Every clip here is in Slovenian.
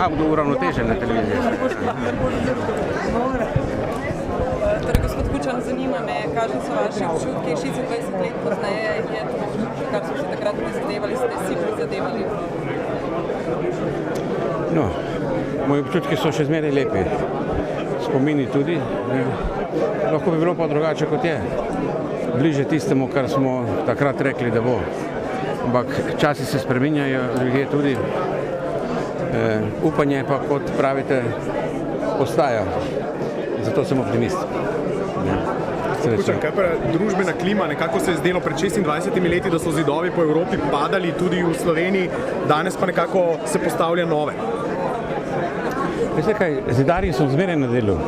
uravnotežene televizije. Torej, gospod Kučan, zanima me, kakšni so vaši občutki 26 let pozneje, je to, kar so se takrat prizadevali, ste si prizadevali? No, moji občutki so še zmeraj lepi, spomini tudi. Lahko bi bilo pa drugače, kot je. Bliže tistemu, kar smo takrat rekli, da bo. Ampak časi se spreminjajo, ljudje tudi. Upanje pa, kot pravite, ostaja. Zato sem optimist. Kučan, kaj pa družbena klima? Nekako se je zdelo pred 26 leti, da so zidovi po Evropi padali, tudi v Sloveniji, danes pa nekako se postavlja nove. Veste kaj, zidarji so zmeraj na delu.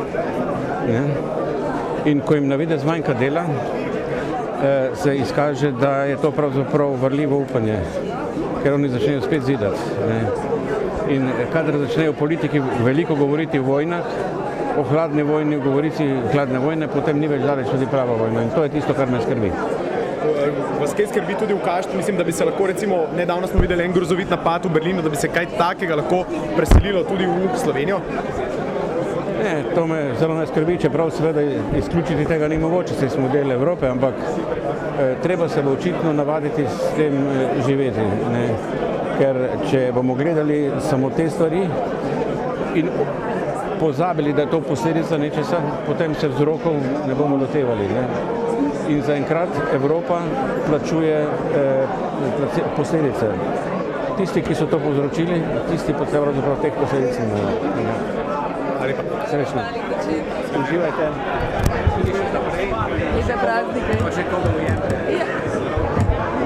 In ko jim na videz zmanjka dela, se izkaže, da je to pravzaprav varljivo upanje, ker oni začnejo spet zidati. In kadar začnejo politiki veliko govoriti o vojnah, o hladni vojni, govorici hladne vojne, potem ni več daleč tudi prava vojna. In to je tisto, kar me skrbi. Vas kaj skrbi tudi v Kašti? Mislim, da bi se lahko, recimo, nedavno smo videli en grozovit napad v Berlinu, da bi se kaj takega lahko preselilo tudi v Slovenijo? Ne, to me zelo ne skrbi, čeprav seveda izključiti tega ni mogoče, saj smo del Evrope, ampak treba se bo očitno navaditi s tem živeti. Ker če bomo gledali samo te stvari in pozabili, da je to posledica nečesa, potem se vzrokov ne bomo lotevali. In zaenkrat Evropa plačuje posledice. Tisti, ki so to povzročili, tisti pa pravzaprav teh posledic imajo. Srečno. Uživajte. Tudi še naprej. Lepe praznike. Pa še koga ujemte.